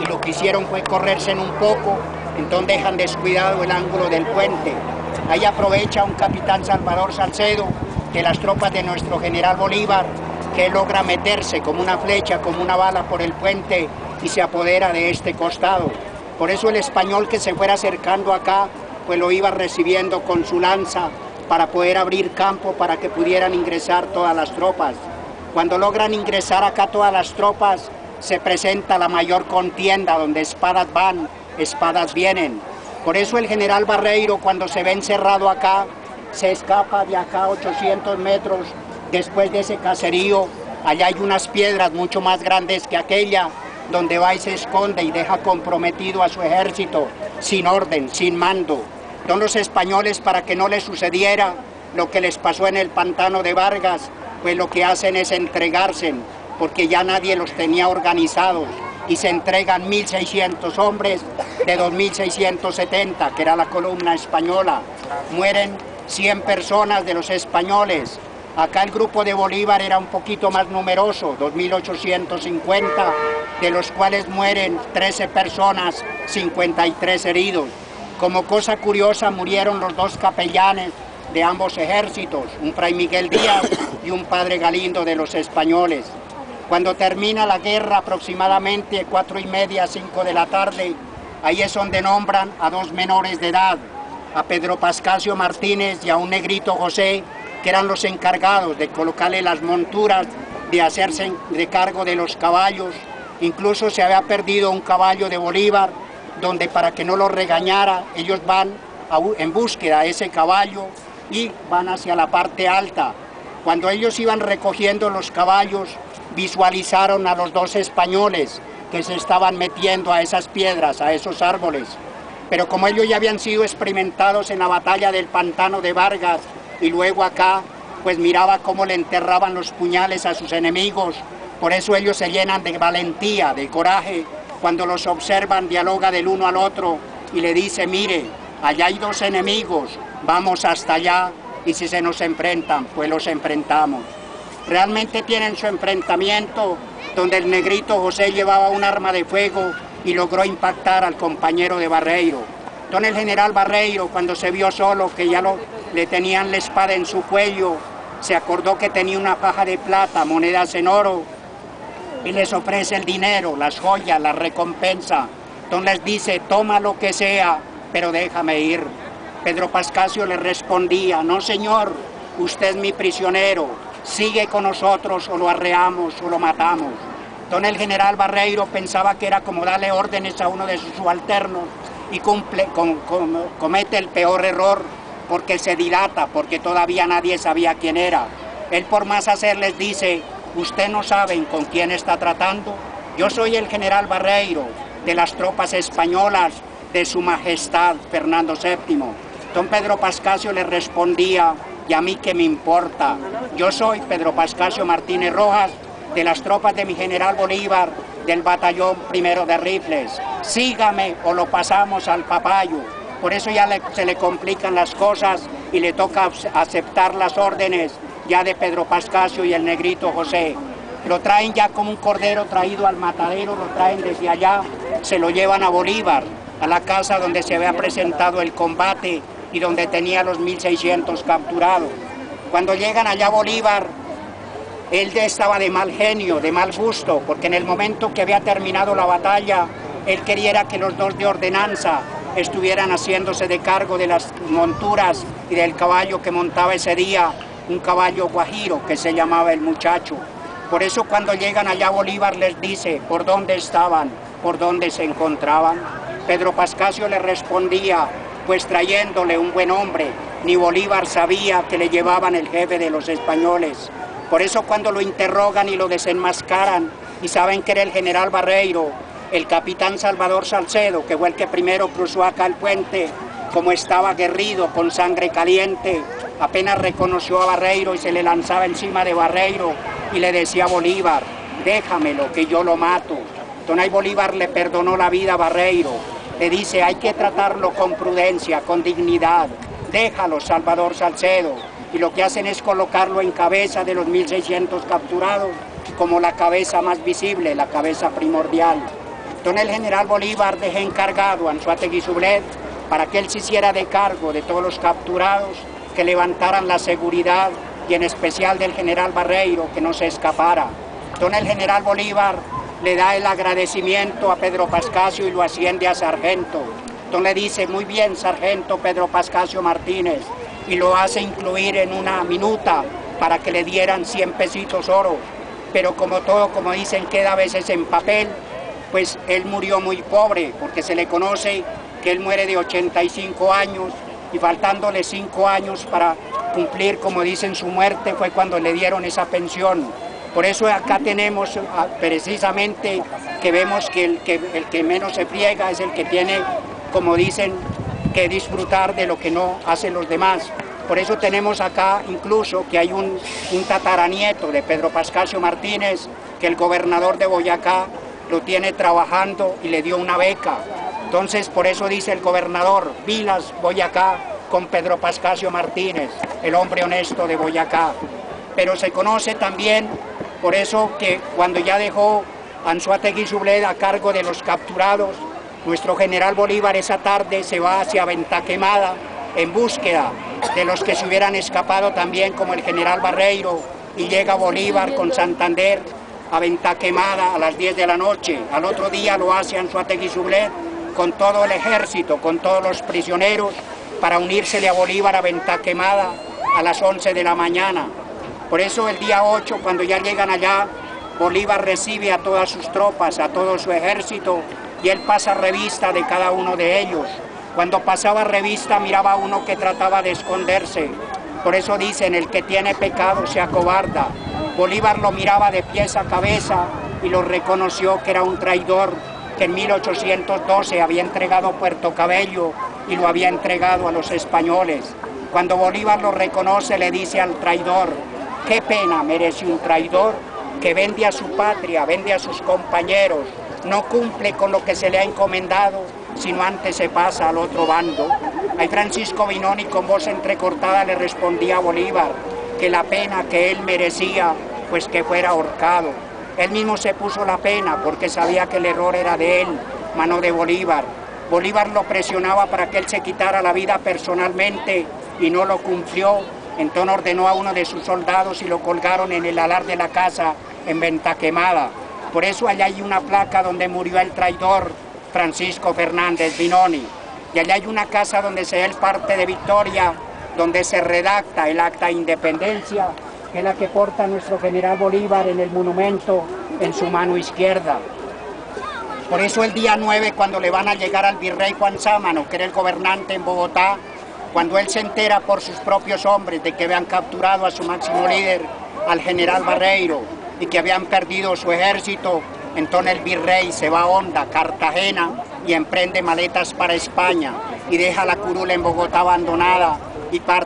y lo que hicieron fue correrse en un poco, entonces dejan descuidado el ángulo del puente. Ahí aprovecha un capitán Salvador Salcedo de las tropas de nuestro general Bolívar, que logra meterse como una flecha, como una bala por el puente y se apodera de este costado. Por eso el español que se fuera acercando acá, pues lo iba recibiendo con su lanza para poder abrir campo para que pudieran ingresar todas las tropas. Cuando logran ingresar acá todas las tropas, se presenta la mayor contienda donde espadas van, espadas vienen. Por eso el general Barreiro, cuando se ve encerrado acá, se escapa de acá 800 metros después de ese caserío. Allá hay unas piedras mucho más grandes que aquella, donde va y se esconde y deja comprometido a su ejército, sin orden, sin mando. Entonces los españoles, para que no les sucediera lo que les pasó en el pantano de Vargas, pues lo que hacen es entregarse, porque ya nadie los tenía organizados, y se entregan 1.600 hombres de 2.670, que era la columna española. Mueren 100 personas de los españoles. Acá el grupo de Bolívar era un poquito más numeroso, 2.850, de los cuales mueren 13 personas, 53 heridos. Como cosa curiosa, murieron los dos capellanes de ambos ejércitos, un fray Miguel Díaz y un padre Galindo de los españoles. Cuando termina la guerra, aproximadamente 4:30, 5 de la tarde, ahí es donde nombran a dos menores de edad, a Pedro Pascasio Martínez y a un negrito José, que eran los encargados de colocarle las monturas, de hacerse de cargo de los caballos. Incluso se había perdido un caballo de Bolívar, donde para que no lo regañara, ellos van en búsqueda de ese caballo y van hacia la parte alta. Cuando ellos iban recogiendo los caballos, visualizaron a los dos españoles que se estaban metiendo a esas piedras, a esos árboles. Pero como ellos ya habían sido experimentados en la batalla del pantano de Vargas y luego acá, pues miraba cómo le enterraban los puñales a sus enemigos. Por eso ellos se llenan de valentía, de coraje. Cuando los observan, dialoga del uno al otro y le dice: mire, allá hay dos enemigos, vamos hasta allá, y si se nos enfrentan, pues los enfrentamos. Realmente tienen su enfrentamiento, donde el negrito José llevaba un arma de fuego y logró impactar al compañero de Barreiro. Entonces el general Barreiro, cuando se vio solo, que ya le tenían la espada en su cuello, se acordó que tenía una faja de plata, monedas en oro, y les ofrece el dinero, las joyas, la recompensa. Entonces les dice: toma lo que sea, pero déjame ir. Pedro Pascasio le respondía: no señor, usted es mi prisionero, sigue con nosotros o lo arreamos o lo matamos. Entonces el general Barreiro pensaba que era como darle órdenes a uno de sus subalternos y comete el peor error, porque se dilata, porque todavía nadie sabía quién era. Él, por más hacer, les dice: ¿usted no saben con quién está tratando? Yo soy el general Barreiro, de las tropas españolas de su majestad Fernando VII. Don Pedro Pascasio le respondía: ¿y a mí qué me importa? Yo soy Pedro Pascasio Martínez Rojas, de las tropas de mi general Bolívar, del batallón primero de rifles. Sígame o lo pasamos al papayo. Por eso ya se le complican las cosas y le toca aceptar las órdenes ya de Pedro Pascasio y el negrito José. Lo traen ya como un cordero traído al matadero, lo traen desde allá, se lo llevan a Bolívar, a la casa donde se había presentado el combate y donde tenía los 1.600 capturados. Cuando llegan allá a Bolívar, él ya estaba de mal genio, de mal gusto, porque en el momento que había terminado la batalla, él quería que los dos de ordenanza estuvieran haciéndose de cargo de las monturas y del caballo que montaba ese día, un caballo guajiro que se llamaba el Muchacho. Por eso cuando llegan allá, Bolívar les dice por dónde estaban, por dónde se encontraban. Pedro Pascasio le respondía: pues trayéndole un buen hombre. Ni Bolívar sabía que le llevaban el jefe de los españoles. Por eso cuando lo interrogan y lo desenmascaran y saben que era el general Barreiro, el capitán Salvador Salcedo, que fue el que primero cruzó acá el puente, como estaba aguerrido, con sangre caliente, apenas reconoció a Barreiro y se le lanzaba encima de Barreiro y le decía a Bolívar: déjamelo, que yo lo mato. Entonces Bolívar le perdonó la vida a Barreiro, le dice: hay que tratarlo con prudencia, con dignidad, déjalo, Salvador Salcedo. Y lo que hacen es colocarlo en cabeza de los 1.600 capturados, como la cabeza más visible, la cabeza primordial. Entonces el general Bolívar dejó encargado a Anzoátegui Sublet para que él se hiciera de cargo de todos los capturados, que levantaran la seguridad y en especial del general Barreiro, que no se escapara. Entonces el general Bolívar le da el agradecimiento a Pedro Pascasio y lo asciende a sargento. Entonces le dice, muy bien, sargento Pedro Pascasio Martínez, y lo hace incluir en una minuta para que le dieran 100 pesitos oro. Pero como todo, como dicen, queda a veces en papel, pues él murió muy pobre, porque se le conoce que él muere de 85 años y faltándole 5 años para cumplir, como dicen, su muerte, fue cuando le dieron esa pensión. Por eso acá tenemos precisamente que vemos que el que menos se friega es el que tiene, como dicen, que disfrutar de lo que no hacen los demás. Por eso tenemos acá incluso que hay un tataranieto de Pedro Pascasio Martínez, que el gobernador de Boyacá lo tiene trabajando y le dio una beca. Entonces, por eso dice el gobernador, Vilas Boyacá con Pedro Pascasio Martínez, el hombre honesto de Boyacá. Pero se conoce también, por eso que cuando ya dejó Anzoátegui Sublet a cargo de los capturados, nuestro general Bolívar esa tarde se va hacia Ventaquemada en búsqueda de los que se hubieran escapado también, como el general Barreiro, y llega Bolívar con Santander a Ventaquemada a las 10 de la noche. Al otro día lo hace Anzoátegui Sublet con todo el ejército, con todos los prisioneros, para unírsele a Bolívar a Ventaquemada a las 11 de la mañana. Por eso el día 8, cuando ya llegan allá, Bolívar recibe a todas sus tropas, a todo su ejército, y él pasa revista de cada uno de ellos. Cuando pasaba revista miraba a uno que trataba de esconderse. Por eso dicen, el que tiene pecado se acobarda. Bolívar lo miraba de pies a cabeza y lo reconoció que era un traidor, que en 1812 había entregado Puerto Cabello y lo había entregado a los españoles. Cuando Bolívar lo reconoce, le dice al traidor, qué pena merece un traidor que vende a su patria, vende a sus compañeros, no cumple con lo que se le ha encomendado, sino antes se pasa al otro bando. Ahí Francisco Binoni con voz entrecortada le respondía a Bolívar que la pena que él merecía, pues que fuera ahorcado. Él mismo se puso la pena porque sabía que el error era de él, mano de Bolívar. Bolívar lo presionaba para que él se quitara la vida personalmente y no lo cumplió. Entonces ordenó a uno de sus soldados y lo colgaron en el alar de la casa en Ventaquemada. Por eso allá hay una placa donde murió el traidor Francisco Fernández Binoni. Y allá hay una casa donde se da el parte de Victoria, donde se redacta el acta de independencia, que es la que porta nuestro general Bolívar en el monumento en su mano izquierda. Por eso el día 9, cuando le van a llegar al virrey Juan Sámano, que era el gobernante en Bogotá, cuando él se entera por sus propios hombres de que habían capturado a su máximo líder, al general Barreiro, y que habían perdido su ejército, entonces el virrey se va a Honda, Cartagena, y emprende maletas para España, y deja la curula en Bogotá abandonada, y parte